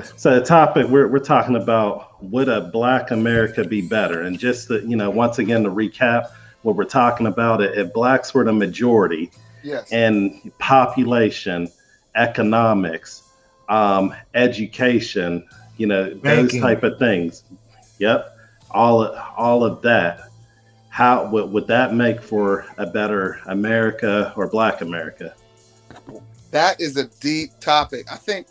So the topic we're talking about, would a Black America be better? And just to, once again to recap what we're talking about, if blacks were the majority Yes. in population, economics, education, those Banking. type of things. Yep, all of that. How would that make for a better America or Black America? That is a deep topic. I think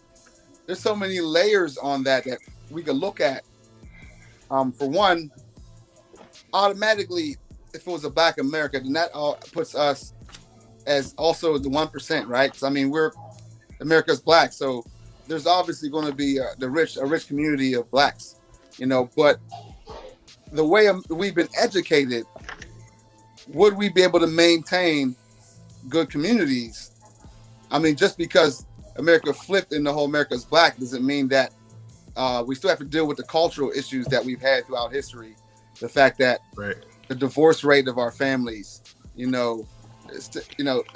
there's so many layers on that we could look at. For one, automatically, if it was a Black America, then that all puts us as also the 1%, right? So, I mean, we're America's Black, so there's obviously going to be a rich community of Blacks, But the way we've been educated, would we be able to maintain good communities? I mean, just because America flipped and the whole America's Black doesn't mean that we still have to deal with the cultural issues that we've had throughout history. The fact that the divorce rate of our families,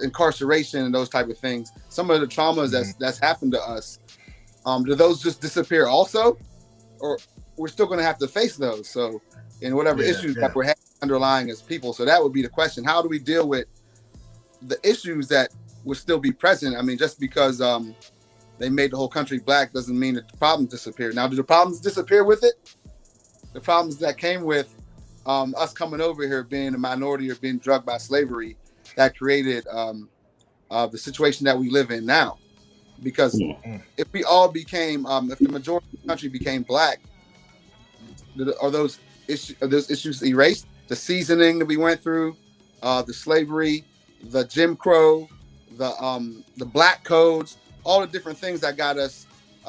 incarceration and those type of things. Some of the traumas that's happened to us, do those just disappear also, or we're still going to have to face those? So, in whatever issues that we're having underlying as people. So that would be the question: how do we deal with the issues that would still be present? I mean, just because they made the whole country Black doesn't mean that the problems disappear. Now, do the problems disappear with it? The problems that came with us coming over here, being a minority or being drugged by slavery, that created the situation that we live in now. Because if we all became, if the majority of the country became Black, are those issues erased? The seasoning that we went through, the slavery, the Jim Crow, the Black codes, all the different things that got us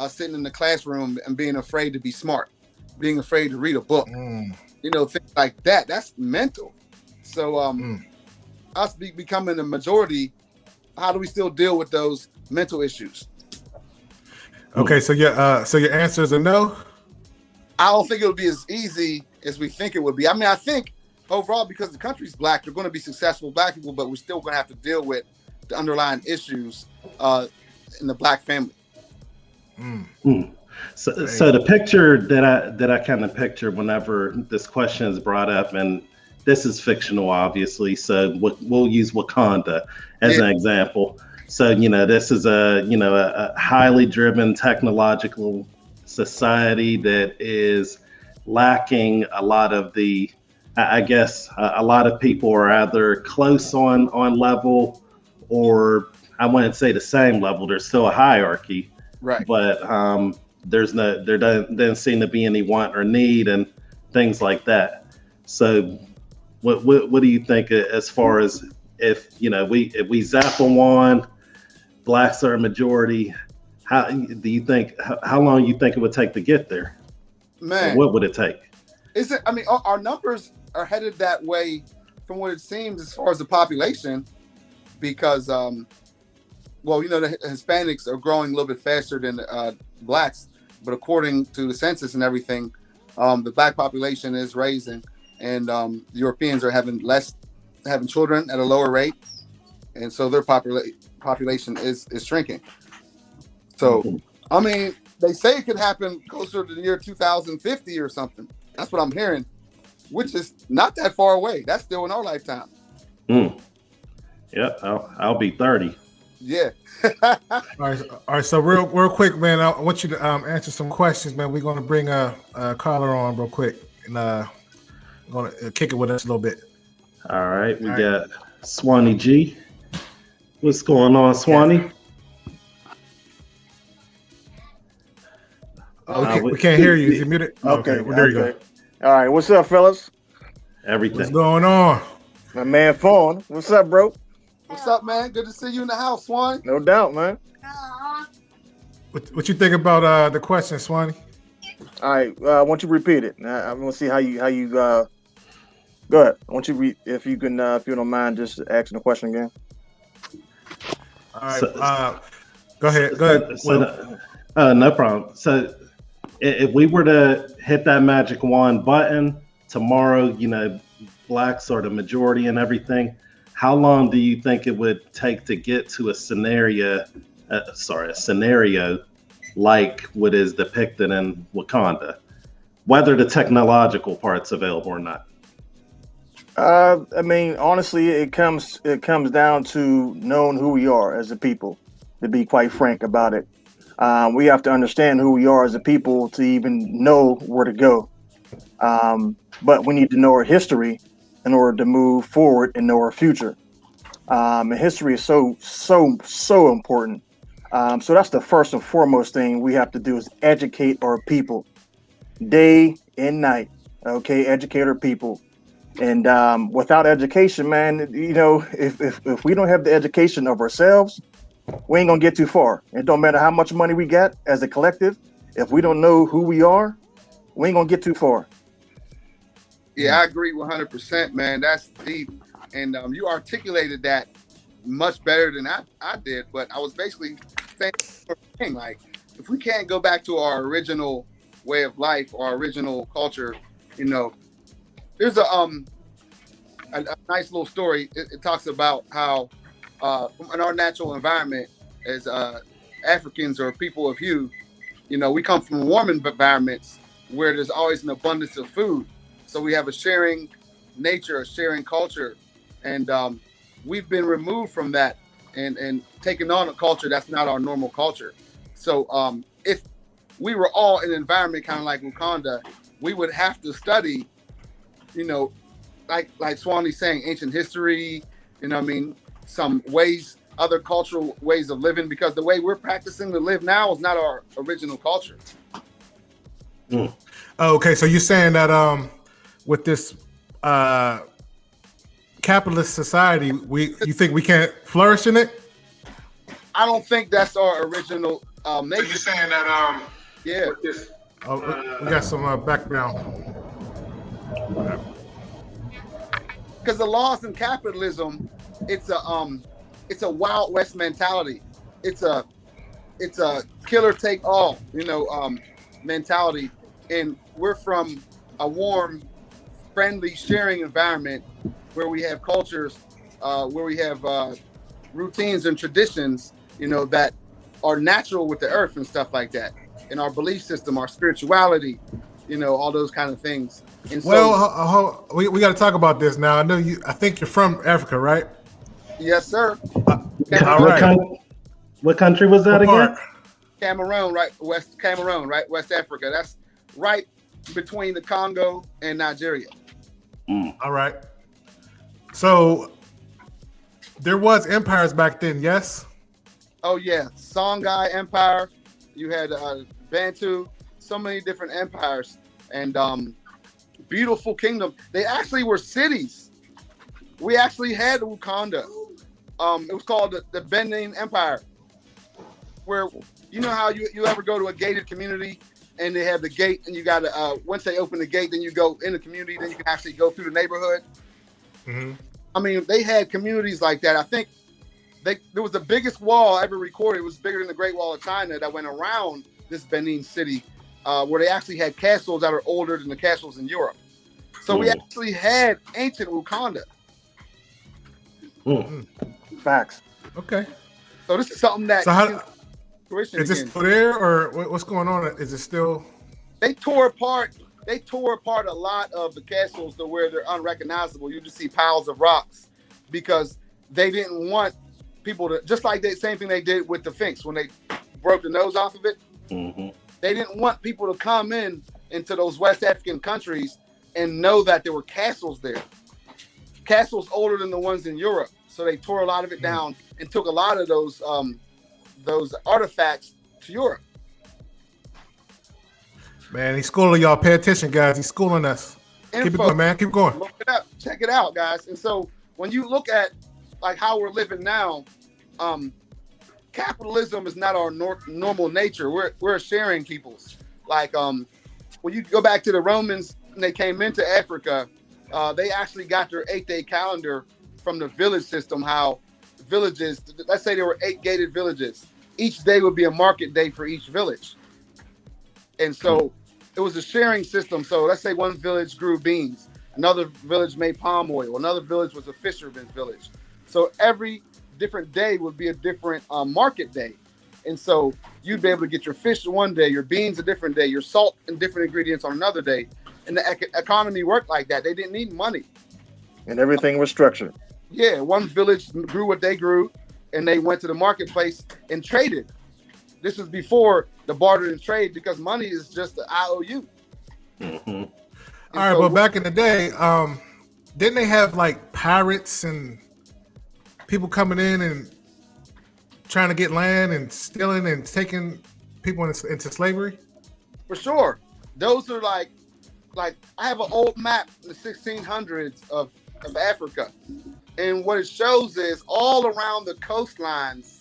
sitting in the classroom and being afraid to be smart, being afraid to read a book, things like that. That's mental. So us becoming the majority, how do we still deal with those mental issues? Okay, so your answer is a no? I don't think it'll be as easy as we think it would be. I mean, I think overall, because the country's Black, they're going to be successful Black people, but we're still going to have to deal with the underlying issues in the Black family. So the picture that I kind of picture whenever this question is brought up, and this is fictional, obviously, so we'll use Wakanda as an example. So this is a highly driven technological society that is lacking a lot of the, I guess, a lot of people are either close on level, or I wouldn't say the same level. There's still a hierarchy, right? But there doesn't seem to be any want or need and things like that. So what do you think as far as if we zap them on, Blacks are a majority? How do you think? How long you think it would take to get there? Man, or what would it take? Is it? I mean, our numbers are headed that way from what it seems as far as the population, because the Hispanics are growing a little bit faster than Blacks, but according to the census and everything, the Black population is raising, and Europeans are having children at a lower rate, and so their population is shrinking. So, I mean, they say it could happen closer to the year 2050 or something. That's what I'm hearing, which is not that far away. That's still in our lifetime. Yeah, I'll be 30. Yeah. All right. So real quick, man, I want you to answer some questions, man. We're gonna bring a caller on real quick, and gonna kick it with us a little bit. All right, we got Swanee G. What's going on, Swanee? We can't hear you. Is you muted? Okay, well, there you go. All right, what's up, fellas? Everything. What's going on? My man, Fawn. What's up, bro? What's up, man? Good to see you in the house, Swan. No doubt, man. What you think about the question, Swanee? All right, I want you to repeat it. I want to see how you go ahead. I want you if you don't mind, just asking the question again. All right, go ahead. No problem. So, if we were to hit that magic wand button tomorrow, Blacks are the majority and everything, how long do you think it would take to get to a scenario like what is depicted in Wakanda, whether the technological part's available or not? I mean, honestly, it comes down to knowing who we are as a people. To be quite frank about it, we have to understand who we are as a people to even know where to go. But we need to know our history in order to move forward and know our future. And history is so important. So that's the first and foremost thing we have to do is educate our people day and night. Okay, educate our people. And without education, man, you know, if we don't have the education of ourselves, we ain't gonna get too far. It don't matter how much money we got as a collective. If we don't know who we are, we ain't gonna get too far. Yeah, I agree 100%, man. That's deep. And you articulated that much better than I did. But I was basically saying, like, if we can't go back to our original way of life, or our original culture, you know, there's a nice little story. It talks about how in our natural environment as Africans or people of hue, you know, we come from warm environments where there's always an abundance of food. So we have a sharing nature, a sharing culture, and we've been removed from that and taken on a culture that's not our normal culture. So if we were all in an environment kind of like Wakanda, we would have to study, you know, like Swanee's saying, ancient history, you know what I mean, some ways, other cultural ways of living, because the way we're practicing to live now is not our original culture. Okay, so you're saying that with this capitalist society, you think we can't flourish in it? I don't think that's our original nature. So you're saying that yeah. with this, we got some background. Because the laws in capitalism, it's a Wild West mentality. It's a killer take all, you know, mentality. And we're from a warm, friendly, sharing environment where we have cultures, where we have routines and traditions, you know, that are natural with the earth and stuff like that. And our belief system, our spirituality, you know, all those kind of things. And well, so, we got to talk about this now. I think you're from Africa, right? Yes, sir. All right. What country was that again? Cameroon, right? West Africa. That's right between the Congo and Nigeria. All right. So there was empires back then, yes? Oh yeah, Songhai Empire. You had Bantu. So many different empires and beautiful kingdom. They actually were cities. We actually had Wakanda. It was called the Benin Empire, where you know how you ever go to a gated community and they have the gate and you got to once they open the gate, then you go in the community, then you can actually go through the neighborhood. Mm-hmm. I mean, they had communities like that. I think there was the biggest wall ever recorded. It was bigger than the Great Wall of China that went around this Benin city, where they actually had castles that are older than the castles in Europe. So we actually had ancient Wakanda. Facts. Okay. So this is something that is this still there, or what's going on? Is it still? They tore apart a lot of the castles to where they're unrecognizable. You just see piles of rocks because they didn't want people to, just like the same thing they did with the Sphinx when they broke the nose off of it. Mm-hmm. They didn't want people to come into those West African countries and know that there were castles there. Castles older than the ones in Europe. So they tore a lot of it down and took a lot of those artifacts to Europe. Man, he's schooling y'all. Pay attention, guys. He's schooling us. Keep it going, man. Keep going. Look it up. Check it out, guys. And so when you look at like how we're living now, capitalism is not our normal nature. We're sharing peoples. Like when you go back to the Romans when they came into Africa, they actually got their 8-day calendar from the village system. How villages, let's say there were 8 gated villages. Each day would be a market day for each village. And so it was a sharing system. So let's say one village grew beans, another village made palm oil, another village was a fisherman's village. So every different day would be a different market day. And so you'd be able to get your fish one day, your beans a different day, your salt and different ingredients on another day. And the economy worked like that. They didn't need money. And everything was structured. Yeah, one village grew what they grew, and they went to the marketplace and traded. This was before the barter and trade, because money is just the IOU. Mm-hmm. All right, but back in the day, didn't they have like pirates and people coming in and trying to get land and stealing and taking people into slavery? For sure. Those are like I have an old map in the 1600s of Africa. And what it shows is all around the coastlines,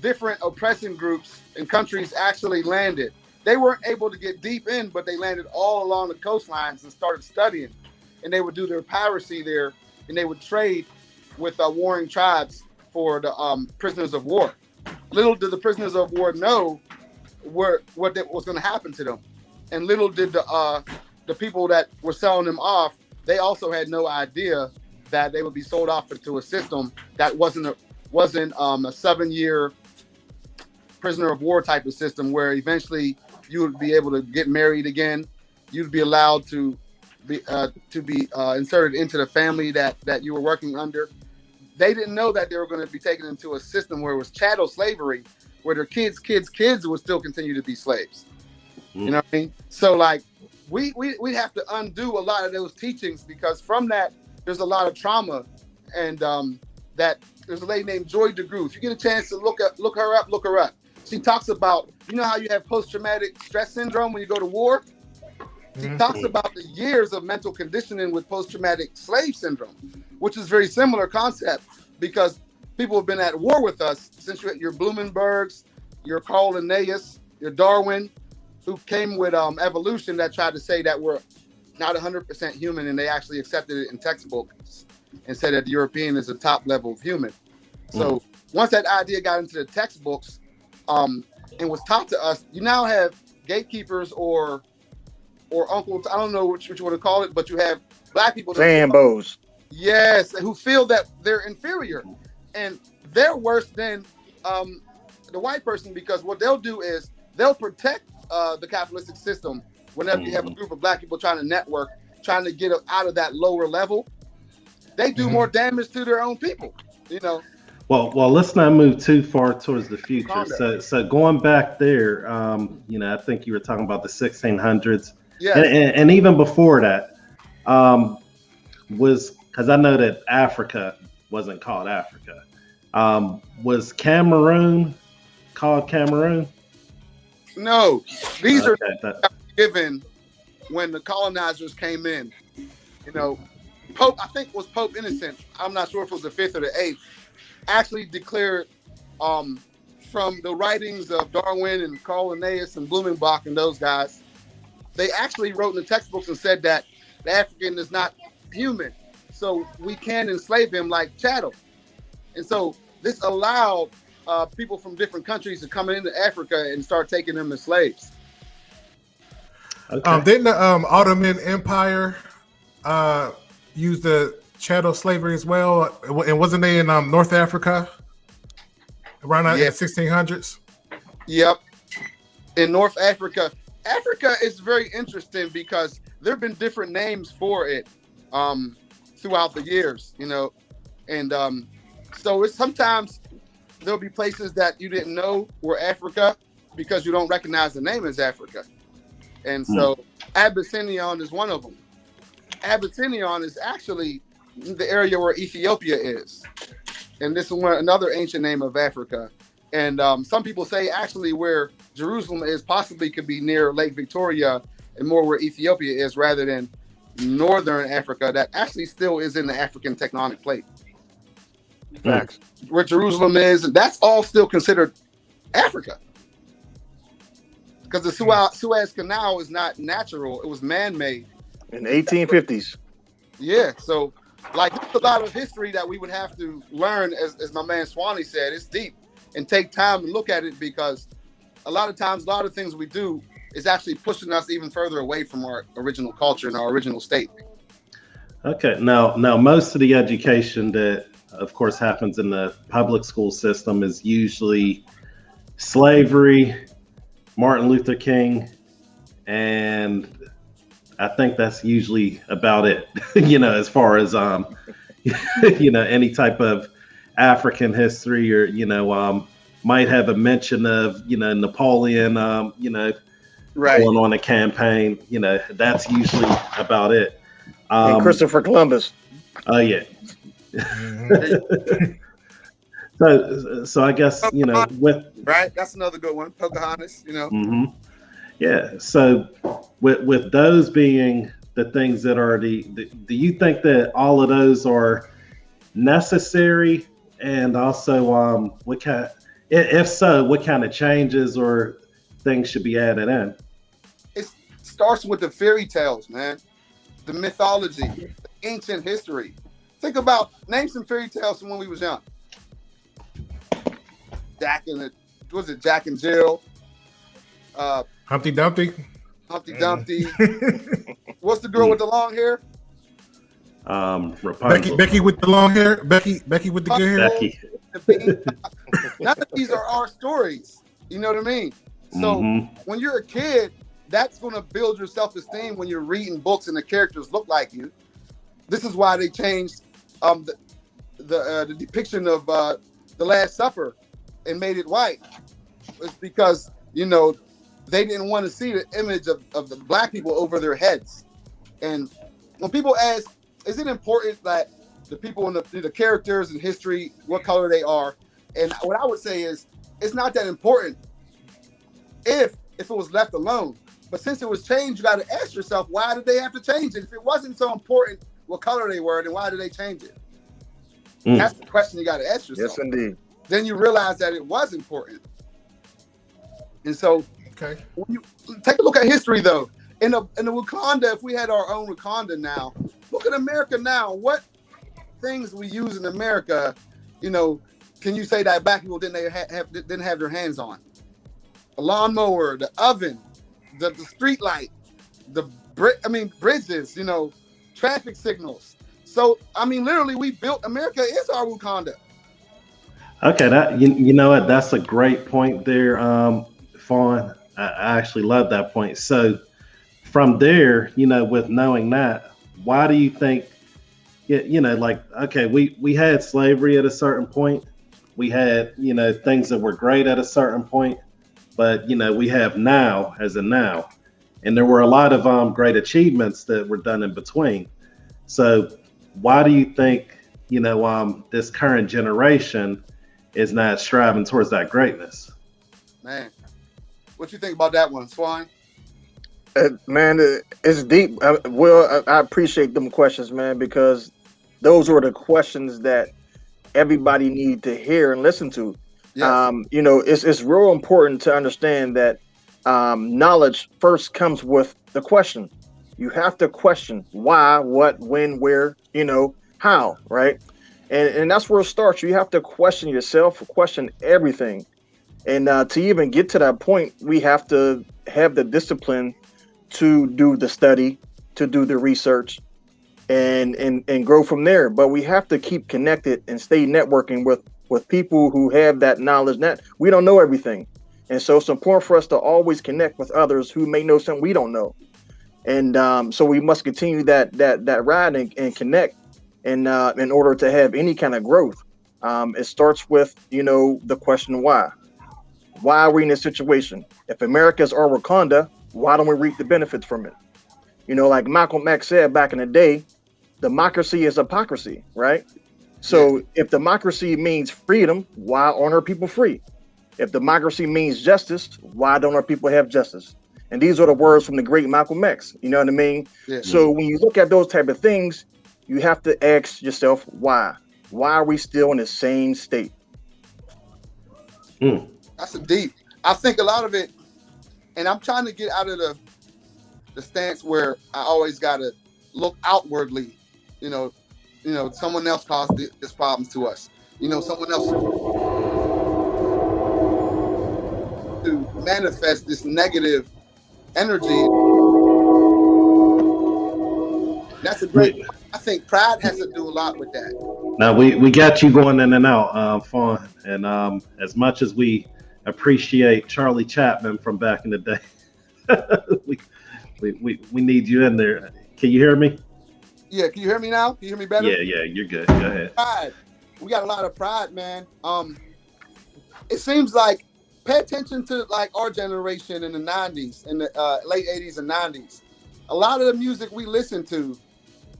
different oppressing groups and countries actually landed. They weren't able to get deep in, but they landed all along the coastlines and started studying. And they would do their piracy there, and they would trade with warring tribes for the prisoners of war. Little did the prisoners of war know what was going to happen to them, and little did the people that were selling them off, they also had no idea that they would be sold off into a system that wasn't a 7-year prisoner of war type of system, where eventually you would be able to get married again. You'd be allowed to be inserted into the family that you were working under. They didn't know that they were going to be taken into a system where it was chattel slavery, where their kids would still continue to be slaves. Mm-hmm. You know what I mean? So like we have to undo a lot of those teachings, because from that there's a lot of trauma, and that there's a lady named Joy DeGruy. If you get a chance to look her up. She talks about, you know how you have post-traumatic stress syndrome when you go to war? She talks about the years of mental conditioning with post-traumatic slave syndrome, which is very similar concept, because people have been at war with us since your Blumenbergs, your Carl Linnaeus, your Darwin, who came with evolution, that tried to say that we're not 100% human, and they actually accepted it in textbooks and said that the European is the top level of human. So once that idea got into the textbooks and was taught to us, you now have gatekeepers or uncles, I don't know which you want to call it, but you have black people. Zambos. Yes, who feel that they're inferior. And they're worse than the white person, because what they'll do is they'll protect the capitalistic system whenever you have a group of black people trying to network, trying to get out of that lower level. They do more damage to their own people, you know. Well, let's not move too far towards the future. So going back there, you know, I think you were talking about the 1600s. Yeah. And even before that, was, because I know that Africa wasn't called Africa. Was Cameroon called Cameroon? No, these are given when the colonizers came in. You know, Pope, I think was Pope Innocent, I'm not sure if it was the 5th or the 8th, actually declared from the writings of Darwin and Carl Linnaeus and Blumenbach and those guys, they actually wrote in the textbooks and said that the African is not human, so we can enslave him like chattel. And so this allowed people from different countries to come into Africa and start taking them as slaves. Okay. Didn't the Ottoman Empire use the chattel slavery as well? And wasn't they in North Africa around the 1600s? Yep. In North Africa. Africa is very interesting because there have been different names for it throughout the years, you know. And so it's sometimes there'll be places that you didn't know were Africa because you don't recognize the name as Africa. And so Abyssinian is one of them. Abyssinian is actually the area where Ethiopia is. And this is another ancient name of Africa. And some people say actually where Jerusalem is possibly could be near Lake Victoria and more where Ethiopia is rather than northern Africa that actually still is in the African tectonic plate. Facts. Where Jerusalem is, that's all still considered Africa. Because the Suez Canal is not natural, it was man-made. In the 1850s. Yeah, so like there's a lot of history that we would have to learn, as my man Swanee said, it's deep, and take time to look at it, because a lot of times, a lot of things we do is actually pushing us even further away from our original culture and our original state. Okay, now most of the education that of course, happens in the public school system is usually slavery, Martin Luther King, and I think that's usually about it, as far as, any type of African history or, might have a mention of, Napoleon, Right. going on a campaign, that's usually about it. And Christopher Columbus. Oh, yeah. So I guess, with. Right. That's another good one. Pocahontas, Mm-hmm. Yeah. So with those being the things that are do you think that all of those are necessary? And also, if so, what kind of changes or things should be added in? It starts with the fairy tales, man. The mythology, the ancient history. Name some fairy tales from when we was young. Jack and Jill? Humpty Dumpty. Humpty Dumpty. What's the girl with the long hair? Rapunzel. Becky with the long hair. Becky with the good hair. Becky. None of these are our stories. You know what I mean? So when you're a kid, that's going to build your self-esteem when you're reading books and the characters look like you. This is why they changed the depiction of the Last Supper and made it white. It's because they didn't want to see the image of the black people over their heads. And when people ask, is it important that the people in the characters in history, what color they are? And what I would say is, it's not that important if it was left alone. But since it was changed, you got to ask yourself, why did they have to change it? If it wasn't so important what color they were, then why did they change it? That's the question you got to ask yourself. Yes, indeed. Then you realize that it was important. And so, when you take a look at history, though, in the Wakanda, if we had our own Wakanda now, look at America now. What things we use in America, can you say that black people didn't have their hands on? A lawnmower, the oven, the street light, bridges, traffic signals. So, literally, we built America is our Wakanda. Okay, that you know what? That's a great point there, Fawn. I actually love that point. So, from there, with knowing that, why do you think? We had slavery at a certain point. We had things that were great at a certain point, but we have now as a now, and there were a lot of great achievements that were done in between. So, why do you think this current generation is not striving towards that greatness? Man, what you think about that one, Swine? Man, it's deep. I appreciate them questions, man, because those were the questions that everybody needed to hear and listen to. Yes. It's real important to understand that knowledge first comes with the question. You have to question why, what, when, where, how, right? And that's where it starts. You have to question yourself, question everything. And to even get to that point, we have to have the discipline to do the study, to do the research, and grow from there. But we have to keep connected and stay networking with people who have that knowledge. That we don't know everything. And so it's important for us to always connect with others who may know something we don't know. And so we must continue that ride and connect. And in order to have any kind of growth, it starts with, the question why. Why are we in this situation? If America is our Wakanda, why don't we reap the benefits from it? Like Malcolm X said back in the day, democracy is hypocrisy, right? So if democracy means freedom, why aren't our people free? If democracy means justice, why don't our people have justice? And these are the words from the great Malcolm X. You know what I mean? Yeah. So when you look at those type of things, you have to ask yourself, why? Why are we still in the same state? That's a deep. I think a lot of it, and I'm trying to get out of the stance where I always got to look outwardly. Someone else caused this problems to us. Someone else to manifest this negative energy. That's a great. I think pride has to do a lot with that. Now we got you going in and out, Fawn, and as much as we appreciate Charlie Chapman from back in the day, we need you in there. Can you hear me? Yeah, can you hear me now? Can you hear me better? Yeah, you're good. Go ahead. Pride. We got a lot of pride, man. It seems like pay attention to like our generation in the 90s, in the late 80s and 90s. A lot of the music we listen to,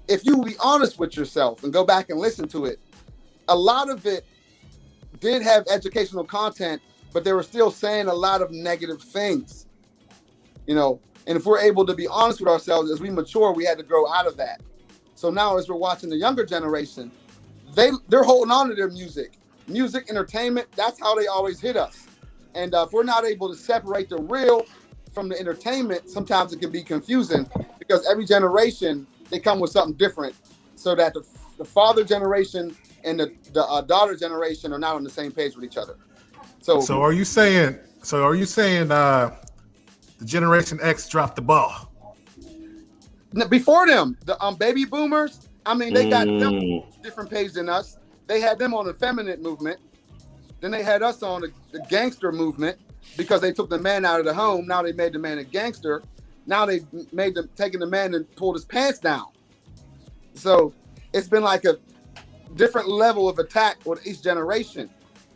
if you be honest with yourself and go back and listen to it, a lot of it did have educational content, but they were still saying a lot of negative things, you know. And if we're able to be honest with ourselves as we mature, we had to grow out of that. So now as we're watching the younger generation, they're holding on to their music, entertainment. That's how they always hit us. And if we're not able to separate the real from the entertainment, sometimes it can be confusing because every generation, they come with something different, so that the father generation and the daughter generation are not on the same page with each other. So are you saying the Generation X dropped the ball? Before them, the baby boomers, I mean, they got them different page than us. They had them on the feminine movement. Then they had us on the gangster movement because they took the man out of the home. Now they made the man a gangster. Now they've made them taking the man and pulled his pants down. So it's been like a different level of attack with each generation.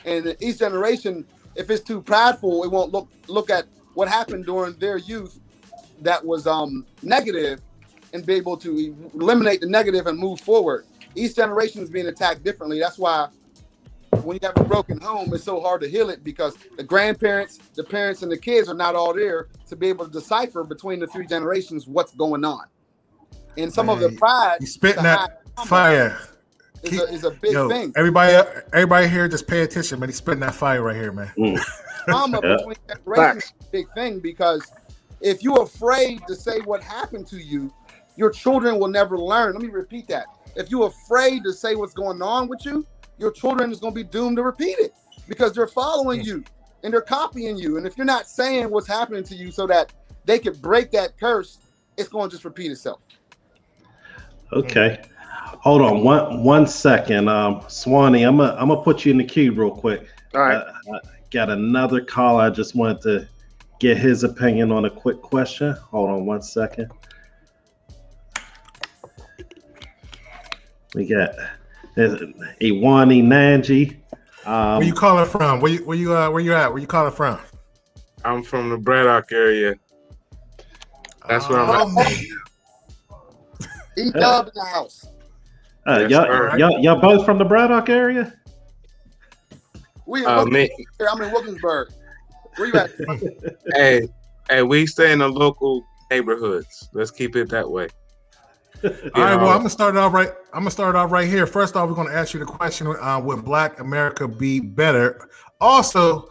And each generation, if it's too prideful, it won't look at what happened during their youth that was negative and be able to eliminate the negative and move forward. Each generation is being attacked differently. That's why when you have a broken home, it's so hard to heal it because the grandparents, the parents, and the kids are not all there to be able to decipher between the three generations what's going on. And some of the pride, you spitting that fire is a big thing. Everybody here, just pay attention, man. He's spitting that fire right here, man. Trauma between generations is a big thing because if you're afraid to say what happened to you, your children will never learn. Let me repeat that. If you're afraid to say what's going on with you, your children is going to be doomed to repeat it because they're following you and they're copying you. And if you're not saying what's happening to you so that they could break that curse, it's going to just repeat itself. Okay. Hold on one second. Swanee, I'm gonna put you in the queue real quick. All right. I got another call. I just wanted to get his opinion on a quick question. Hold on one second. We got Iwani Nanji. Where you calling from? Where you at? Where you calling from? I'm from the Braddock area. That's where I'm at. E-Dub in the house. Yes, y'all both from the Braddock area? I'm in Wilkinsburg. Where you at? Hey, we stay in the local neighborhoods. Let's keep it that way. All right, well, I'm gonna start off right here. First off, we're gonna ask you the question: would Black America be better? Also,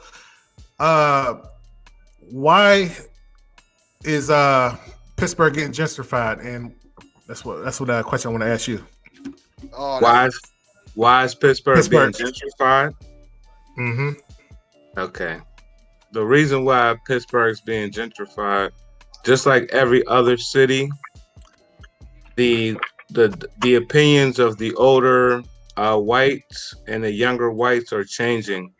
why is Pittsburgh getting gentrified? And that's what question I want to ask you. Why is Pittsburgh being gentrified? Mm-hmm. Okay. The reason why Pittsburgh's being gentrified, just like every other city, the opinions of the older whites and the younger whites are changing.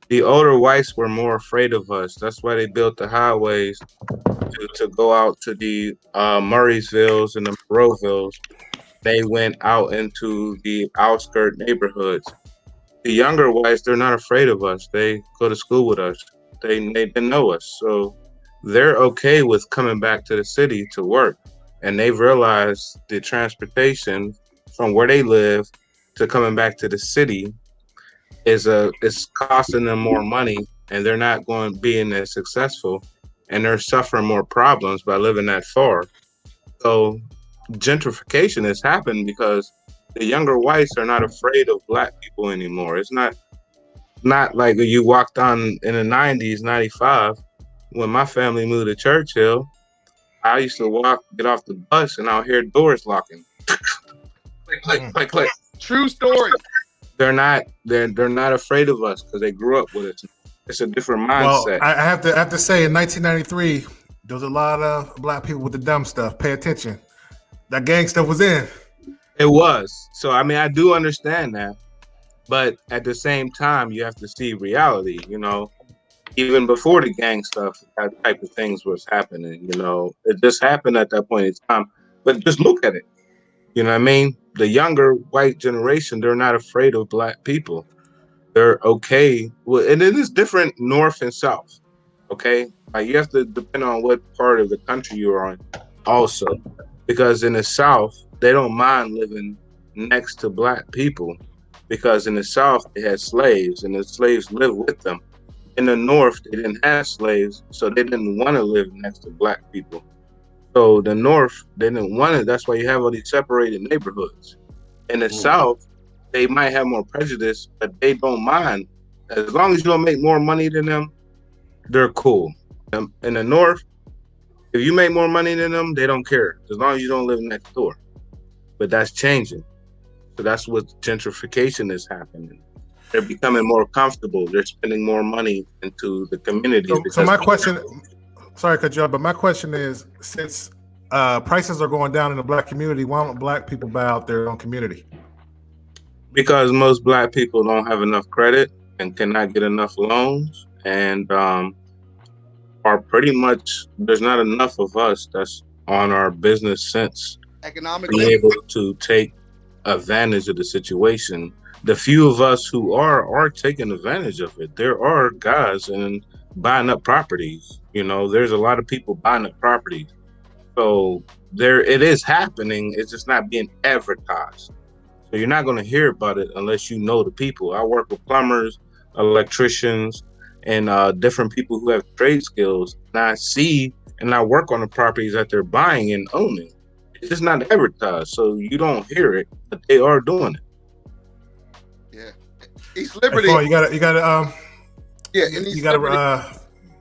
The older whites were more afraid of us. That's why they built the highways to go out to the Murraysvilles and the Monroevilles. They went out into the outskirt neighborhoods. The younger whites, they're not afraid of us. They go to school with us. They know us. So they're okay with coming back to the city to work. And they've realized the transportation from where they live to coming back to the city is costing them more money, and they're not being as successful, and they're suffering more problems by living that far. So gentrification has happened because the younger whites are not afraid of Black people anymore. It's not like you walked on in the 90s, 95, when my family moved to Churchill. I used to get off the bus, and I'll hear doors locking. like. True story. They're not afraid of us because they grew up with us. It's a different mindset. Well, I have to say, in 1993, there was a lot of Black people with the dumb stuff. Pay attention. That gang stuff was in. It was. So I mean, I do understand that, but at the same time, you have to see reality. Even before the gang stuff, that type of things was happening. It just happened at that point in time. But just look at it. You know what I mean? The younger white generation, they're not afraid of black people. They're okay. Well, and it is different north and south. Okay, like you have to depend on what part of the country you're on, also, because in the south they don't mind living next to black people, because in the south they had slaves and the slaves lived with them. In the north they didn't have slaves, so they didn't want to live next to black people. So the north they didn't want it. That's why you have all these separated neighborhoods. In the south they might have more prejudice, but they don't mind as long as you don't make more money than them. They're cool. In the north, if you make more money than them, they don't care as long as you don't live next door. But that's changing. So that's what gentrification is happening. They're becoming more comfortable. They're spending more money into the communities. So my question, sorry to cut you off, but my question is, since prices are going down in the black community, why don't black people buy out their own community? Because most black people don't have enough credit and cannot get enough loans, and are pretty much, there's not enough of us that's on our business sense Economically, be able to take advantage of the situation. The few of us who are taking advantage of it. There are guys and buying up properties. There's a lot of people buying up properties. So it is happening. It's just not being advertised. So you're not going to hear about it unless you know the people. I work with plumbers, electricians, and different people who have trade skills. And I see and I work on the properties that they're buying and owning. It's just not advertised, so you don't hear it, but they are doing it. Yeah, East Liberty. Hey, you got to. Yeah, in East Liberty.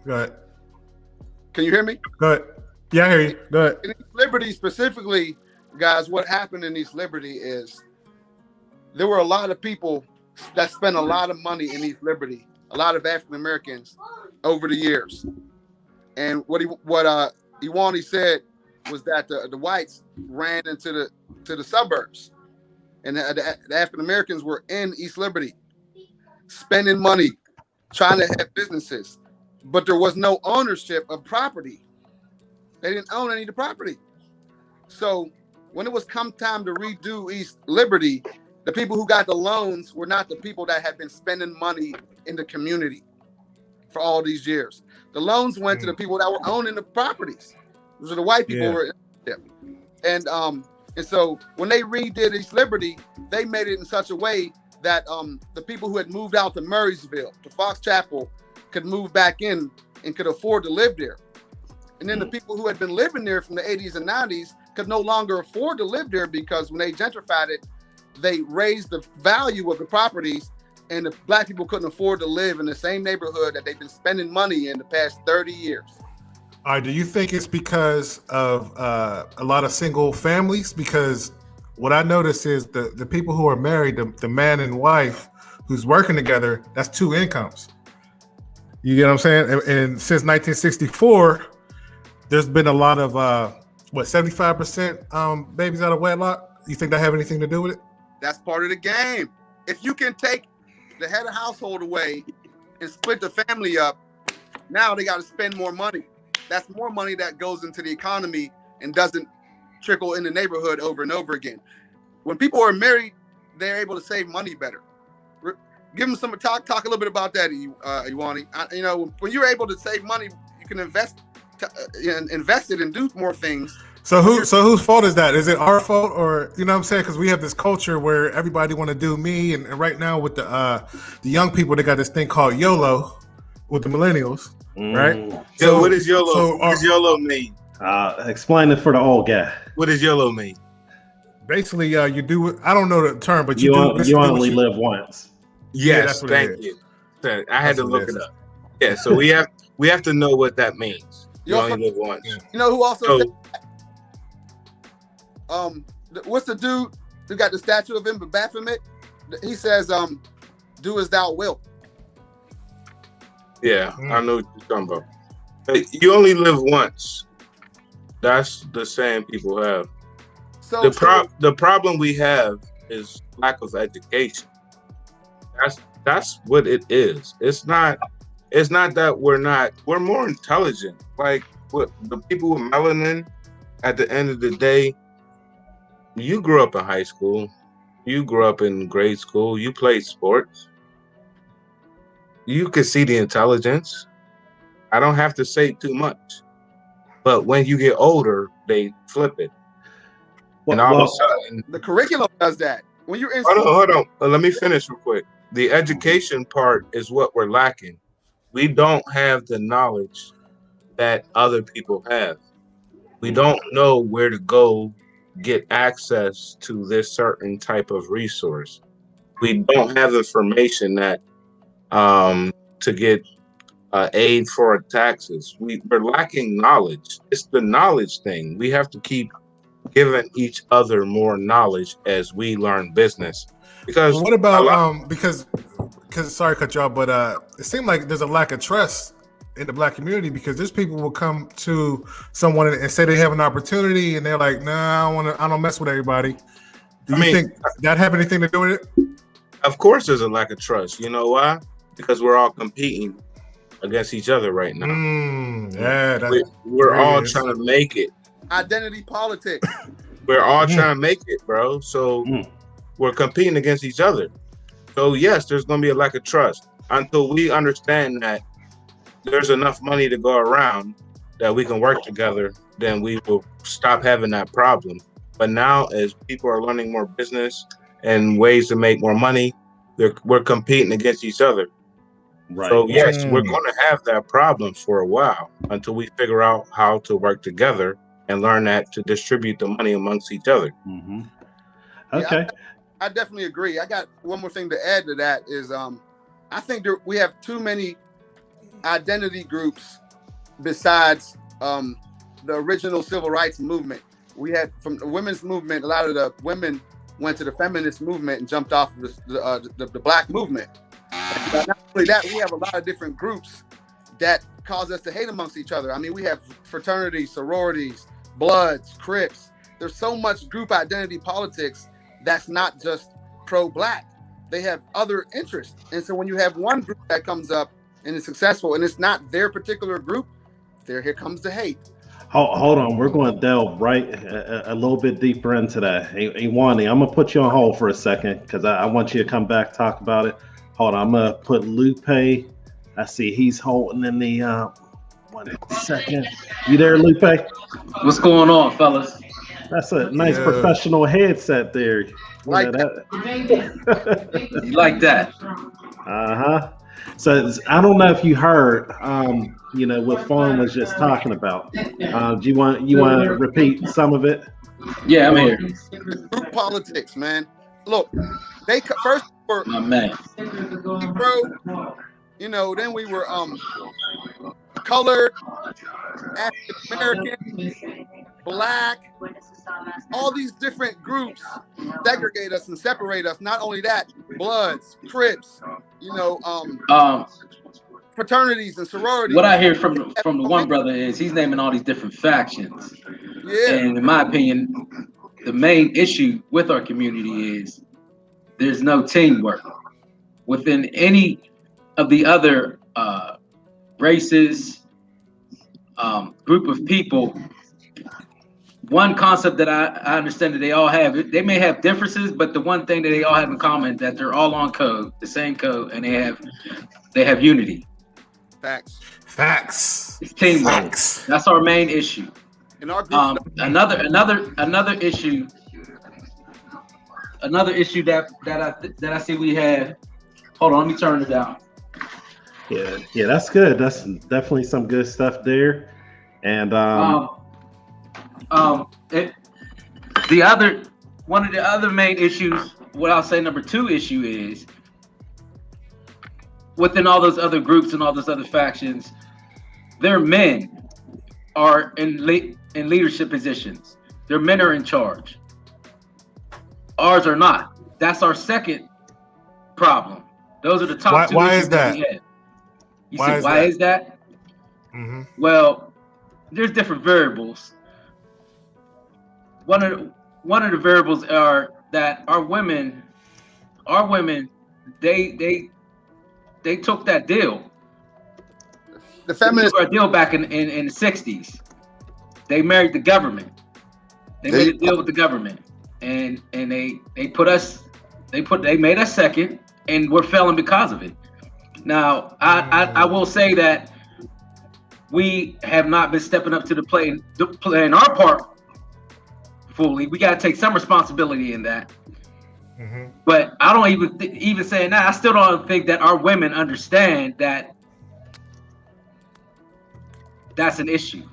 Go ahead. Can you hear me? Go ahead. Yeah, I hear you. Go ahead. In East Liberty specifically, guys, what happened in East Liberty is there were a lot of people that spent a lot of money in East Liberty, a lot of African Americans over the years. And what Iwani said was that the whites ran into the suburbs, and the African Americans were in East Liberty, spending money, trying to have businesses, but there was no ownership of property. They didn't own any of the property. So when it was come time to redo East Liberty, the people who got the loans were not the people that had been spending money in the community for all these years. The loans went to the people that were owning the properties. Those are the white people who were in there. And so when they redid East Liberty, they made it in such a way that the people who had moved out to Murraysville, to Fox Chapel, could move back in and could afford to live there. And then the people who had been living there from the 80s and 90s could no longer afford to live there, because when they gentrified it, they raised the value of the properties, and the black people couldn't afford to live in the same neighborhood that they've been spending money in the past 30 years. All right, do you think it's because of a lot of single families? Because what I noticed is the people who are married, the man and wife who's working together, that's two incomes. You get what I'm saying? And since 1964, there's been a lot of 75% babies out of wedlock. You think that have anything to do with it? That's part of the game. If you can take the head of household away and split the family up, now they got to spend more money. That's more money that goes into the economy and doesn't trickle in the neighborhood over and over again. When people are married, they're able to save money better. Give them some talk a little bit about that, Iwani. When you're able to save money, you can invest it and do more things. So whose fault is that? Is it our fault, or you know what I'm saying? Because we have this culture where everybody want to do me, and right now with the young people, they got this thing called YOLO with the millennials, right? So what is YOLO? What does YOLO mean? Explain it for the old guy. What does YOLO mean? Basically, you do. I don't know the term, but you only live once. Yes, yeah, thank you. I had to look it up. Yeah, so we have to know what that means. You only live once. You know who also said that? What's the dude who got the statue of him, Baphomet? He says, do as thou wilt. Yeah, I know what you're talking about. But you only live once. That's the saying people have. So the problem we have is lack of education. That's what it is. It's not that we're more intelligent. Like what the people with melanin, at the end of the day, you grew up in high school, you grew up in grade school, you played sports. You could see the intelligence. I don't have to say too much. But when you get older, they flip it. And all of a sudden, the curriculum does that. When you're in hold on. Let me finish real quick. The education part is what we're lacking. We don't have the knowledge that other people have. We don't know where to go get access to this certain type of resource. We don't have information that to get aid for taxes. We're lacking knowledge. It's the knowledge thing. We have to keep giving each other more knowledge as we learn business. Because what about because sorry to cut you off, but it seemed like there's a lack of trust in the Black community, because there's people will come to someone and say they have an opportunity and they're like, nah, I don't mess with everybody. Do you think that have anything to do with it? Of course there's a lack of trust. You know why? Because we're all competing against each other right now. We're all trying to make it. Identity politics. We're all trying to make it, bro. So we're competing against each other. So yes, there's going to be a lack of trust until we understand that there's enough money to go around that we can work together. Then we will stop having that problem. But now, as people are learning more business and ways to make more money, we're competing against each other. Right. So yes, we're going to have that problem for a while until we figure out how to work together and learn that to distribute the money amongst each other. Okay. Yeah, I definitely agree. I got one more thing to add to that is I think we have too many identity groups besides the original civil rights movement. We had from the women's movement, a lot of the women went to the feminist movement and jumped off of the Black movement. But not only that, we have a lot of different groups that cause us to hate amongst each other. I mean, we have fraternities, sororities, Bloods, Crips. There's so much group identity politics that's not just pro-Black. They have other interests. And so when you have one group that comes up and is successful and it's not their particular group, here comes the hate. Hold on, we're going to delve right a little bit deeper into that. Hey, Wani, I'm going to put you on hold for a second because I want you to come back, talk about it. Hold on, I'm going to put Lupe. I see he's holding in the 1 second. You there, Lupe? What's going on, fellas? That's a nice professional headset there. You like that? You like that? Uh-huh. So I don't know if you heard, what Fawn was just talking about. Do you want to repeat some of it? Yeah, I'm here. Group politics, man. Look, they first were my man. Then we were colored, African American, Black. All these different groups segregate us and separate us. Not only that, Bloods, Crips, fraternities and sororities. What I hear from the one brother is he's naming all these different factions. Yeah. And in my opinion, the main issue with our community is there's no teamwork within any of the other races, group of people. One concept that I understand that they all have, they may have differences, but the one thing that they all have in common that they're all on code, the same code, and they have unity. Facts. It's teamwork. Facts. That's our main issue. In our group, another issue that I see we have. Hold on, let me turn it down. Yeah, that's good. That's definitely some good stuff there. And one of the other main issues, what I'll say number 2 issue is within all those other groups and all those other factions, their men are in leadership positions. Their men are in charge. Ours are not. That's our second problem. Those are the top 2 why issues is that? We had. Why is that? Mm-hmm. Well, there's different variables. one of the variables are that our women, they took that deal. The feminist. They took our deal back in the 60s. They married the government. They made a deal with the government, and they made us second, and we're failing because of it. Now, I will say that we have not been stepping up to the plate, playing our part fully. We got to take some responsibility in that. Mm-hmm. But I don't even saying that. I still don't think that our women understand that that's an issue.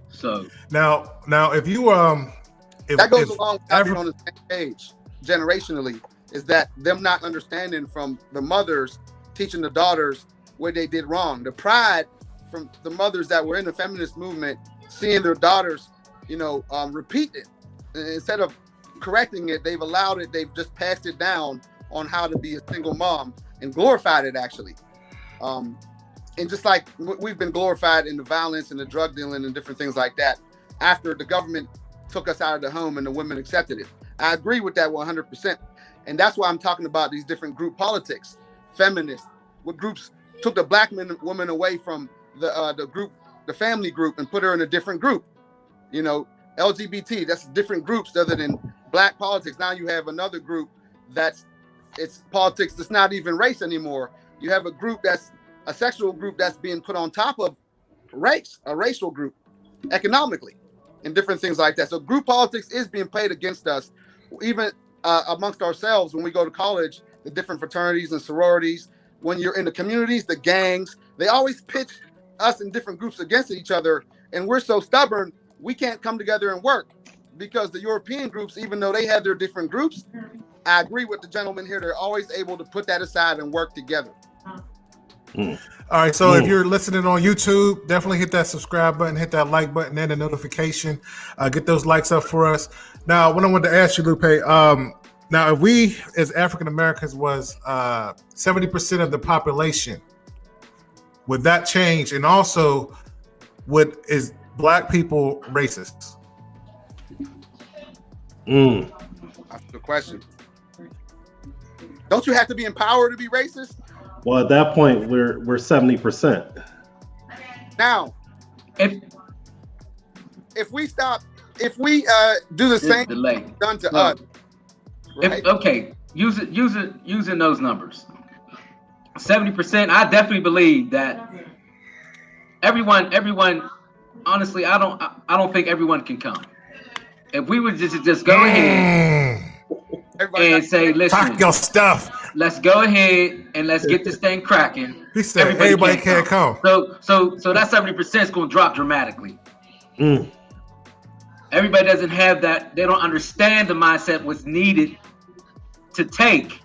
So now, if you that goes along with being on the same page generationally, is that them not understanding from the mothers teaching the daughters what they did wrong. The pride from the mothers that were in the feminist movement, seeing their daughters, repeat it instead of correcting it, they've allowed it. They've just passed it down on how to be a single mom and glorified it actually. And just like we've been glorified in the violence and the drug dealing and different things like that, after the government took us out of the home and the women accepted it. I agree with that 100%. And that's why I'm talking about these different group politics, feminists, what groups took the black woman away from the group, the family group, and put her in a different group. LGBT, that's different groups other than black politics. Now you have another group it's politics that's not even race anymore. You have a group that's a sexual group that's being put on top of race, a racial group, economically, and different things like that. So group politics is being played against us, even amongst ourselves when we go to college, the different fraternities and sororities. When you're in the communities, the gangs, they always pitch us in different groups against each other. And we're so stubborn, we can't come together and work because the European groups, even though they have their different groups, I agree with the gentleman here, they're always able to put that aside and work together. All right, so if you're listening on YouTube, definitely hit that subscribe button, hit that like button, and the notification. Get those likes up for us. Now, what I wanted to ask you, Lupe, now if we as African Americans was 70% of the population, would that change? And also, is black people racist? That's the question. Don't you have to be in power to be racist? Well, at that point, we're 70%. Now, if we do the same thing done to us, right? Using those numbers, 70%. I definitely believe that everyone. Honestly, I don't think everyone can come. If we would just go ahead and say, listen, talk your stuff. Let's go ahead and let's get this thing cracking. He said everybody can't come. So that 70% is going to drop dramatically. Everybody doesn't have that. They don't understand the mindset what's needed to take.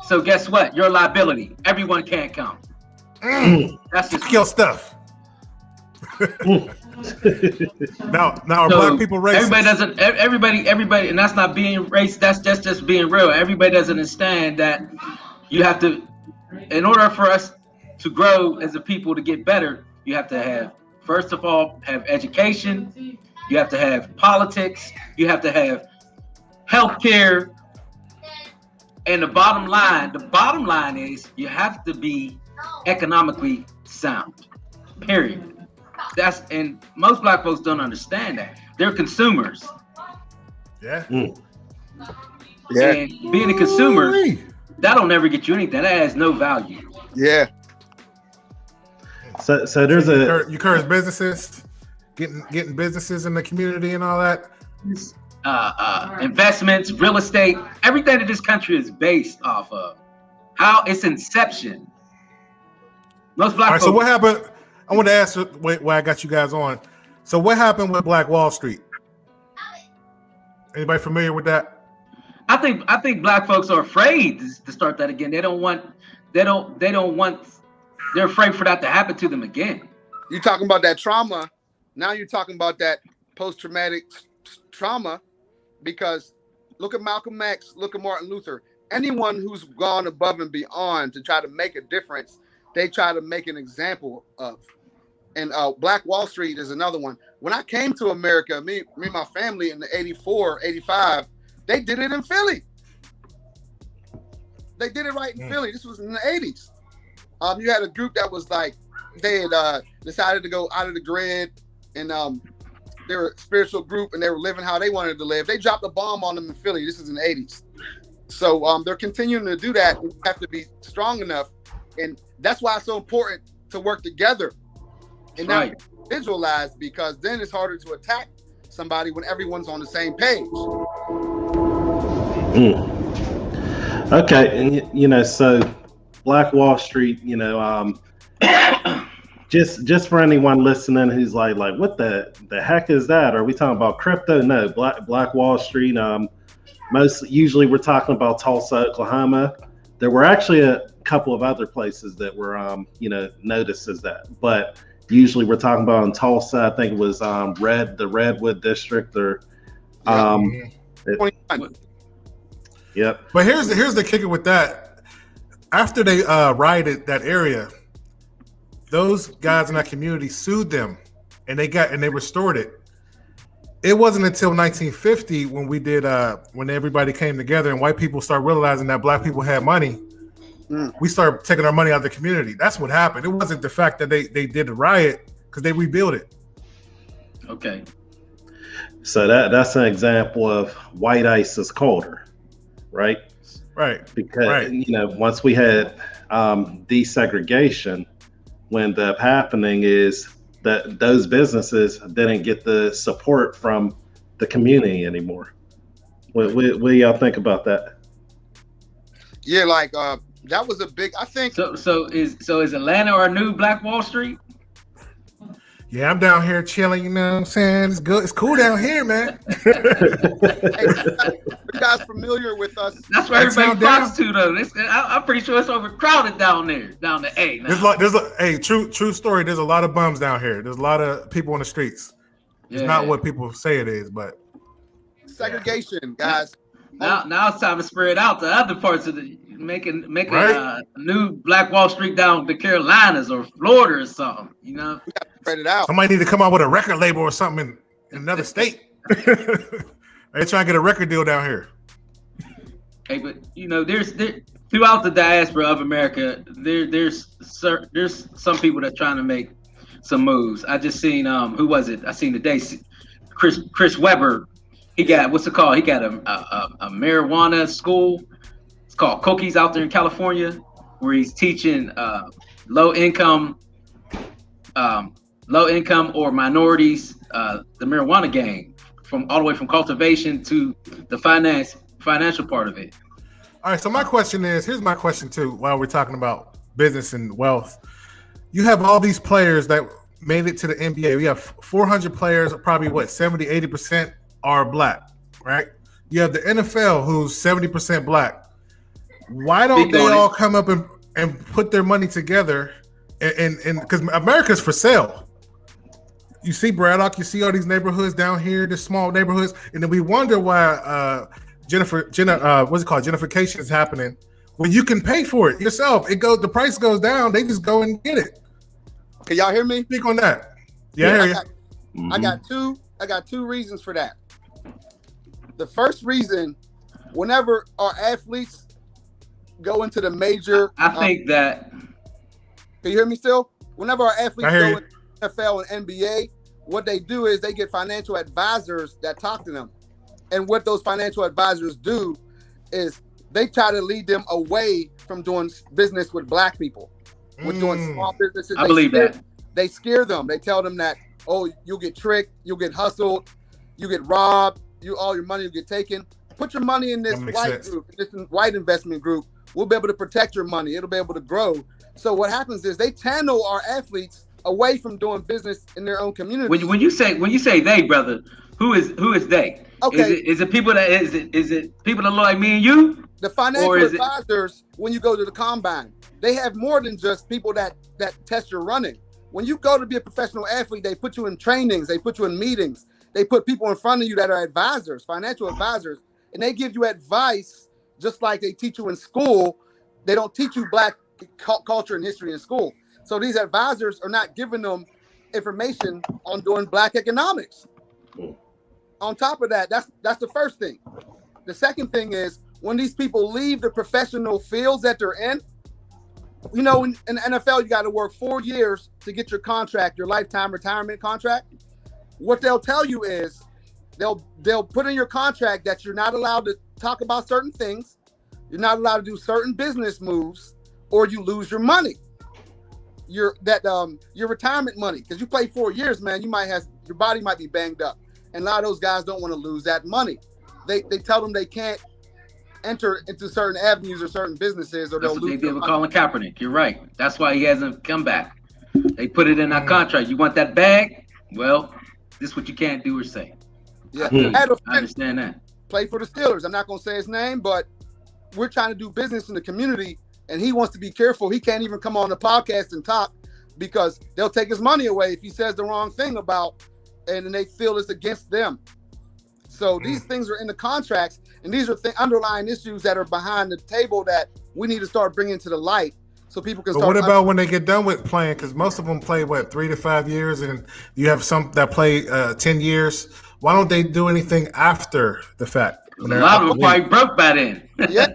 So guess what? You're a liability. Everyone can't come. That's just your stuff. now are black people racist? Everybody, and that's not being racist. That's just being real. Everybody doesn't understand that you have to, in order for us to grow as a people to get better, you have to have, first of all, have education. You have to have politics. You have to have healthcare. And the bottom line is you have to be economically sound. Period. And most black folks don't understand that. They're consumers. Yeah. Yeah. And being a consumer, that'll never get you anything. That has no value. Yeah. So there's you encourage businesses, getting businesses in the community and all that. Investments, real estate, everything that this country is based off of. How its inception. Most black folks. So what happened? I want to ask why I got you guys on. So what happened with Black Wall Street? Anybody familiar with that? I think black folks are afraid to start that again. They're afraid for that to happen to them again. You're talking about that trauma. Now you're talking about that post-traumatic trauma, because look at Malcolm X, look at Martin Luther. Anyone who's gone above and beyond to try to make a difference, they try to make an example of. And Black Wall Street is another one. When I came to America, me and my family in the 84, 85, they did it in Philly. They did it right in Philly. This was in the 80s. You had a group that was like, they had decided to go out of the grid, and they were a spiritual group, and they were living how they wanted to live. They dropped a bomb on them in Philly. This is in the 80s. So they're continuing to do that. We have to be strong enough. And that's why it's so important to work together and not individualize, because then it's harder to attack somebody when everyone's on the same page. Okay, and so Black Wall Street, just for anyone listening who's like what the heck is that? Are we talking about crypto? No, Black Wall Street. Usually we're talking about Tulsa, Oklahoma. There were actually a couple of other places that were noticed as that, but usually we're talking about in Tulsa. I think it was the Redwood District, or Yep. But here's the kicker with that. After they rioted that area, those guys in that community sued them, and they restored it. It wasn't until 1950 when we did when everybody came together and white people started realizing that black people had money. We started taking our money out of the community. That's what happened. It wasn't the fact that they did the riot, because they rebuilt it. Okay. So that's an example of white ice is colder, right? Right. Because once we had desegregation, what ended up happening is that those businesses didn't get the support from the community anymore. What do y'all think about that? Yeah, that was a big. I think. So is Atlanta our new Black Wall Street? Yeah, I'm down here chilling. You know what I'm saying? It's good. It's cool down here, man. Hey, you guys familiar with us? That's where everybody flocks to, though. I'm pretty sure it's overcrowded down there, down the A. Now. True story. There's a lot of bums down here. There's a lot of people on the streets. It's not what people say it is, but segregation, guys. Now it's time to spread out to other parts of the make a new Black Wall Street down the Carolinas or Florida or something. We gotta spread it out. Somebody need to come out with a record label or something in another state. They trying to get a record deal down here. Hey, but there's throughout the diaspora of America, there's some people that trying to make some moves. I just seen who was it? I seen today Chris Webber. He got what's it called? He got a marijuana school. It's called Cookies out there in California, where he's teaching low income or minorities the marijuana game, from all the way from cultivation to the financial part of it. All right. So my question is, here's my question too. While we're talking about business and wealth, you have all these players that made it to the NBA. We have 400 players, probably 70-80% are black, right? You have the NFL, who's 70% black. Why don't they all come up and put their money together? And because America's for sale. You see Braddock, you see all these neighborhoods down here, the small neighborhoods, and then we wonder why gentrification is happening. When you can pay for it yourself, the price goes down, they just go and get it. Can y'all hear me? Speak on that. Yeah, I hear you. I got two reasons for that. The first reason, whenever our athletes go into the major, I think that. Can you hear me still? Whenever our athletes go into NFL and NBA, what they do is they get financial advisors that talk to them. And what those financial advisors do is they try to lead them away from doing business with black people, with doing small businesses. I believe that. They scare them. They tell them that, you'll get tricked, you'll get hustled, you get robbed, all your money will get taken. Put your money in this white group, this white investment group. We'll be able to protect your money. It'll be able to grow. So what happens is they channel our athletes away from doing business in their own community. When you say they, brother, who is they? Okay. Is it people that is it people that look like me and you? The financial advisors, when you go to the combine, they have more than just people that test your running. When you go to be a professional athlete, they put you in trainings, they put you in meetings, they put people in front of you that are advisors, financial advisors, and they give you advice just like they teach you in school. They don't teach you black culture and history in school. So these advisors are not giving them information on doing Black economics. On top of that, that's the first thing. The second thing is when these people leave the professional fields that they're in, you know, in the NFL, you got to work 4 years to get your contract, your lifetime retirement contract. What they'll tell you is they'll put in your contract that you're not allowed to talk about certain things, you're not allowed to do certain business moves, or you lose your money. Your retirement money, because you play 4 years, man, your body might be banged up, and a lot of those guys don't want to lose that money. They tell them they can't enter into certain avenues or certain businesses, or they'll lose. They did with Colin Kaepernick. You're right. That's why he hasn't come back. They put it in our contract. You want that bag? Well, this is what you can't do or say. Yeah, I understand that. Play for the Steelers. I'm not going to say his name, but we're trying to do business in the community, and he wants to be careful. He can't even come on the podcast and talk because they'll take his money away if he says the wrong thing and they feel it's against them. So these things are in the contracts, and these are underlying issues that are behind the table that we need to start bringing to the light so people can start. But what about when they get done with playing? Because most of them play, 3 to 5 years, and you have some that play 10 years. Why don't they do anything after the fact? A lot of them probably broke by then. Yeah,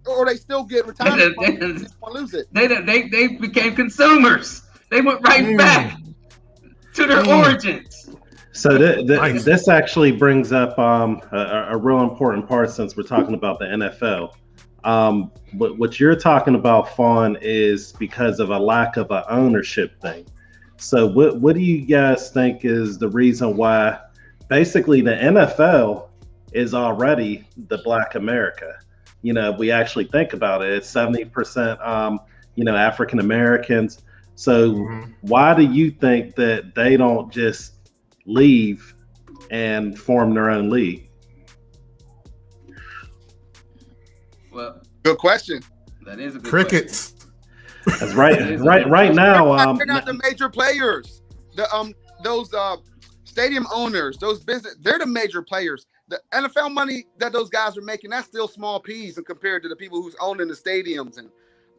or they still get retirement. They lose it. They became consumers. They went right back to their origins. So this actually brings up a real important part since we're talking about the NFL. But what you're talking about, Fawn, is because of a lack of an ownership thing. So what do you guys think is the reason why basically the NFL is already the Black America? You know, we actually think about it. It's 70%, African Americans. So why do you think that they don't just leave and form their own league? Well, good question. That is a good crickets. That's right. right now, they're not the major players. Those stadium owners, those business, they're the major players. The NFL money that those guys are making, that's still small peas and compared to the people who's owning the stadiums and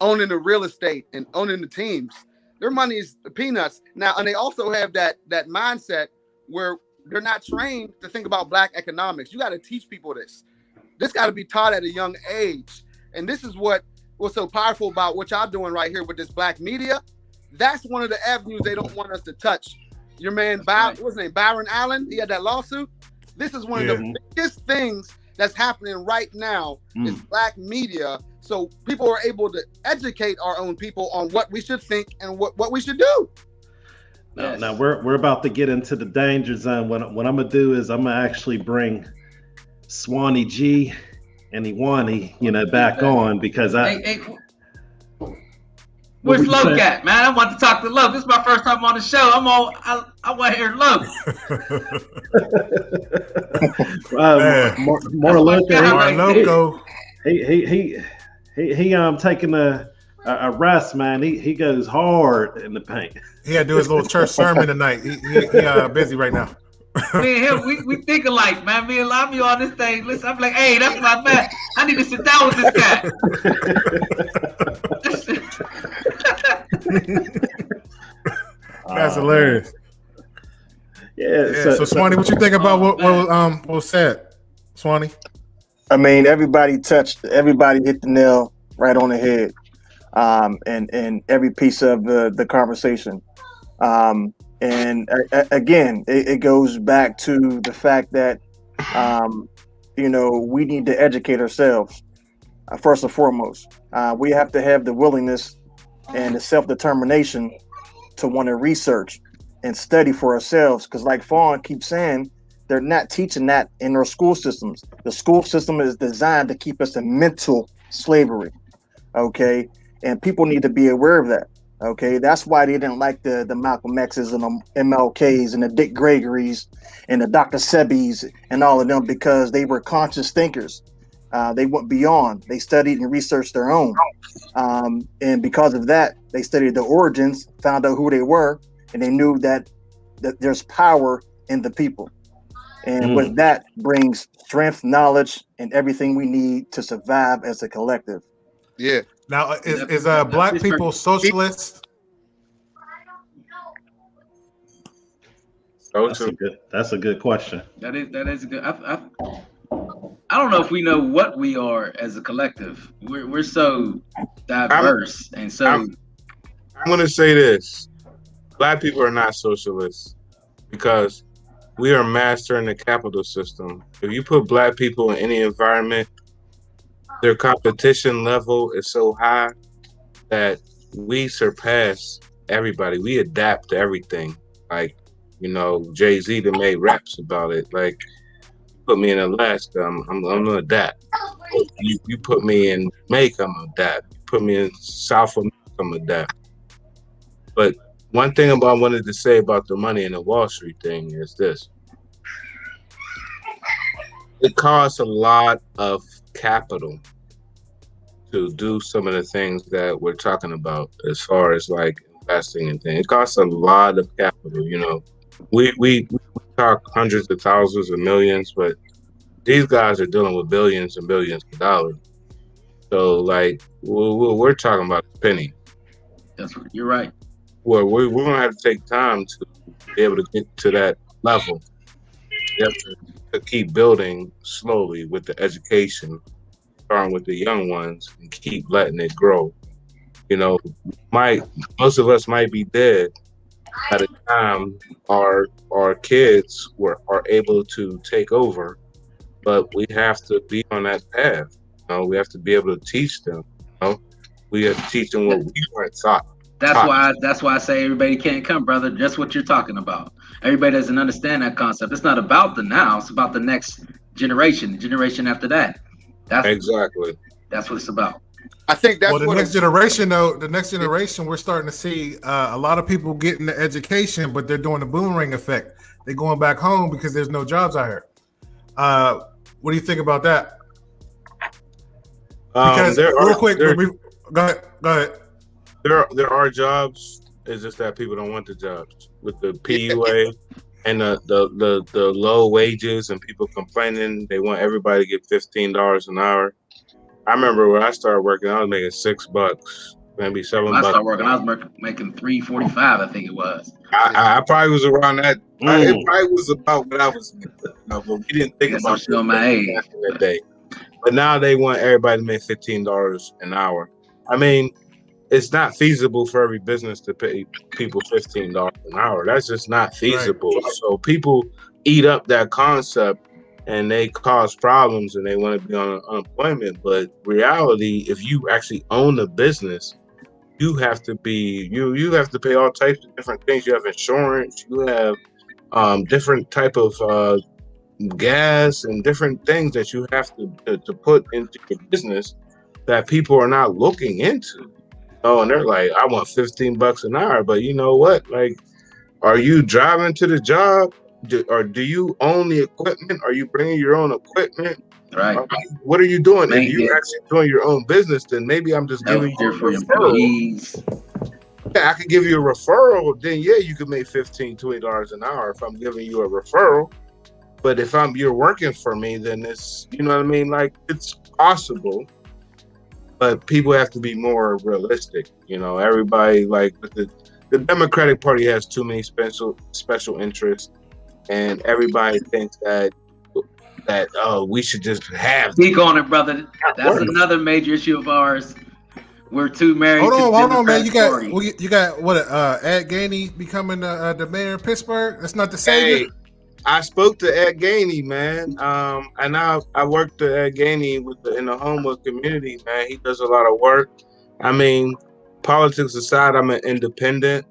owning the real estate and owning the teams. Their money is peanuts now, and they also have that mindset where they're not trained to think about Black economics. You got to teach people this. This got to be taught at a young age. And this is what's so powerful about what y'all doing right here with this Black media. That's one of the avenues they don't want us to touch. Your man, what's his name? Byron Allen, he had that lawsuit. This is one of the biggest things that's happening right now is Black media. So people are able to educate our own people on what we should think and what we should do. Now we're about to get into the danger zone. What I'm gonna do is I'm gonna actually bring Swanee G and Iwani, back on because where's Loke at, man? I want to talk to Loke. This is my first time on the show. I want to hear Loke. More Loke. He taking a rest, man. He goes hard in the paint. He had to do his little church sermon tonight. He busy right now. Me and him, we think alike, man. Me and Lamy on this thing. Listen, I'm like, hey, that's my man. I need to sit down with this guy. That's hilarious. Yeah. So Swanee, what you think about what was said, Swanee? I mean, everybody hit the nail right on the head, and every piece of the conversation. And again, it goes back to the fact that, we need to educate ourselves first and foremost. We have to have the willingness and the self-determination to want to research and study for ourselves. Because like Fawn keeps saying, they're not teaching that in our school systems. The school system is designed to keep us in mental slavery. Okay. And people need to be aware of that. Okay, that's why they didn't like the Malcolm X's and the MLKs and the Dick Gregorys and the Dr. Sebis and all of them, because they were conscious thinkers. They went beyond. They studied and researched their own. And because of that, they studied the origins, found out who they were, and they knew that there's power in the people. And with that brings strength, knowledge, and everything we need to survive as a collective. Yeah. Now, is Black people socialists? That's a good question. That is good. I don't know if we know what we are as a collective. We're so diverse and so. I'm going to say this: Black people are not socialists because we are mastering the capital system. If you put Black people in any environment, their competition level is so high that we surpass everybody. We adapt to everything. Like, Jay-Z that made raps about it. Like, put me in Alaska, I'm gonna adapt. You put me in Jamaica, I'm gonna adapt. You put me in South America, I'm gonna adapt. But one thing I wanted to say about the money in the Wall Street thing is this. It costs a lot of capital to do some of the things that we're talking about as far as like investing and things. It costs a lot of capital, We talk hundreds of thousands of millions, but these guys are dealing with billions and billions of dollars. So like we're talking about a penny. You're right. Well, we're gonna have to take time to be able to get to that level. You have to keep building slowly with the education, starting with the young ones, and keep letting it grow. Most of us might be dead by the time our kids are able to take over, but we have to be on that path. We have to be able to teach them. We have to teach them what we weren't taught. That's why I say everybody can't come, brother. Just what you're talking about. Everybody doesn't understand that concept. It's not about the now. It's about the next generation, the generation after that. Exactly. That's what it's about. I think that's the next generation, though. The next generation, we're starting to see a lot of people getting the education, but they're doing the boomerang effect. They're going back home because there's no jobs out here. What do you think about that? Because real quick, go ahead. There are jobs. It's just that people don't want the jobs with the PUA and the low wages and people complaining. They want everybody to get $15 an hour. I remember when I started working, I was making $6, maybe $7. When I started working, I was making $3.45. I think it was. I probably was around that. It probably was about what I was. But we didn't think about it my age back in the day. But now they want everybody to make $15 an hour. I mean, it's not feasible for every business to pay people $15 an hour. That's just not feasible. Right. So people eat up that concept and they cause problems and they want to be on unemployment. But reality, if you actually own a business, you have to be you have to pay all types of different things. You have insurance, you have different type of gas and different things that you have to put into your business that people are not looking into. And they're like, I want $15 an hour, but you know what? Like, are you driving to the job? Do you own the equipment? Are you bringing your own equipment? Right. What are you doing? If you're actually doing your own business, then maybe I'm just giving you a referral. Yeah, I could give you a referral. Then you could make $15, $20 an hour if I'm giving you a referral. But if you're working for me, then it's, you know what I mean? Like, it's possible. But people have to be more realistic. Everybody, like, the Democratic Party has too many special interests, and everybody thinks that we should just have. Speak on it, brother. That's another major issue of ours. We're too married. Hold on, man. You got what? Ed Gainey becoming the mayor of Pittsburgh. That's not the savior. Hey, I spoke to Ed Gainey, man, and I worked with Ed Gainey in the homeless community, man. He does a lot of work. I mean, politics aside, I'm an independent,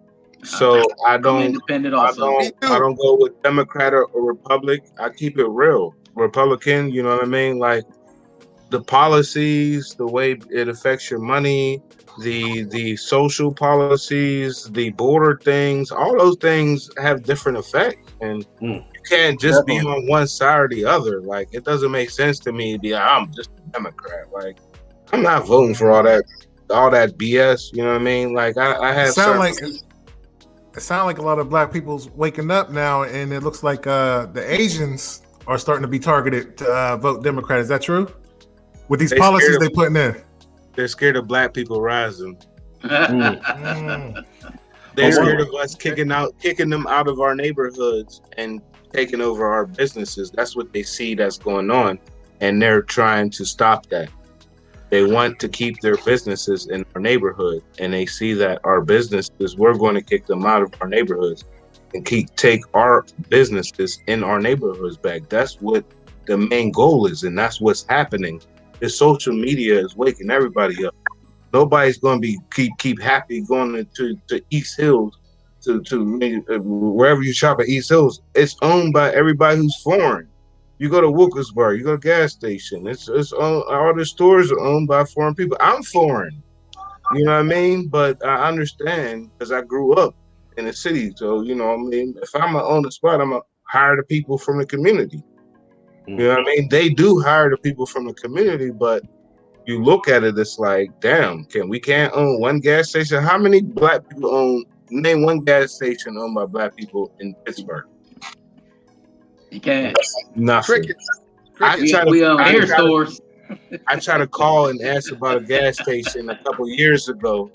so I don't go with Democrat or Republic. I keep it real, Republican. You know what I mean? Like the policies, the way it affects your money, the social policies, the border things, all those things have different effects, and you can't just be on one side or the other. Like, it doesn't make sense to me to be I'm just a Democrat. Like, I'm not voting for all that BS. You know what I mean? Like, I have it sounds like a lot of black people's waking up now, and it looks like the Asians are starting to be targeted to vote Democrat. Is that true? With these policies they're putting in. They're scared of black people rising. But They're scared of us kicking them out of our neighborhoods and taking over our businesses. That's what they see that's going on, and they're trying to stop that. They want to keep their businesses in our neighborhood, and they see that our businesses, we're going to kick them out of our neighborhoods and take our businesses in our neighborhoods back. That's what the main goal is, and that's what's happening. The social media is waking everybody up. Nobody's going to be keep happy going to East Hills, to wherever you shop at East Hills. It's owned by everybody who's foreign. You go to Wilkesburg, you go to gas station. It's all the stores are owned by foreign people. I'm foreign, you know what I mean? But I understand because I grew up in the city. So you know what I mean. If I'm gonna own the spot, I'm gonna hire the people from the community. You know what I mean? They do hire the people from the community, but you look at it, it's like, damn, we can't own one gas station? How many black people own? Name one gas station owned by black people in Pittsburgh. You can't. Nothing. We own air stores. I tried to call and ask about a gas station a couple years ago,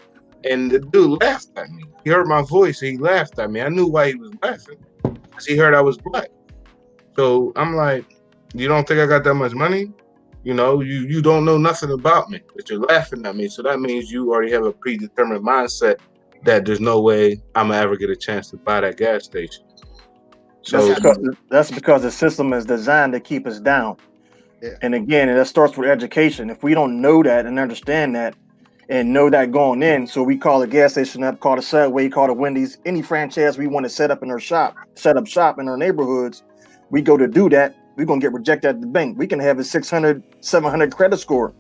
and the dude laughed at me. He heard my voice, and he laughed at me. I knew why he was laughing, because he heard I was black. So I'm like, you don't think I got that much money? You know, you don't know nothing about me, but you're laughing at me. So that means you already have a predetermined mindset that there's no way I'm gonna ever get a chance to buy that gas station. So that's because the system is designed to keep us down. Yeah. And again, that starts with education. If we don't know that and understand that and know that going in, so we call a gas station up, call a Subway, call a Wendy's, any franchise we want to set up in our shop, set up shop in our neighborhoods, we go to do that, we're going to get rejected at the bank. We can have a 600, 700 credit score,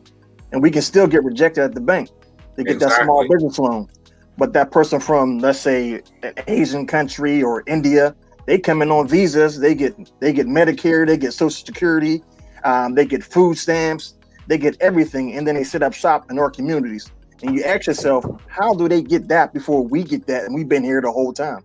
and we can still get rejected at the bank to get that small business loan. But that person from, let's say, an Asian country or India, they come in on visas, they get Medicare, they get Social Security, they get food stamps, they get everything, and then they set up shop in our communities. And you ask yourself, how do they get that before we get that? And we've been here the whole time.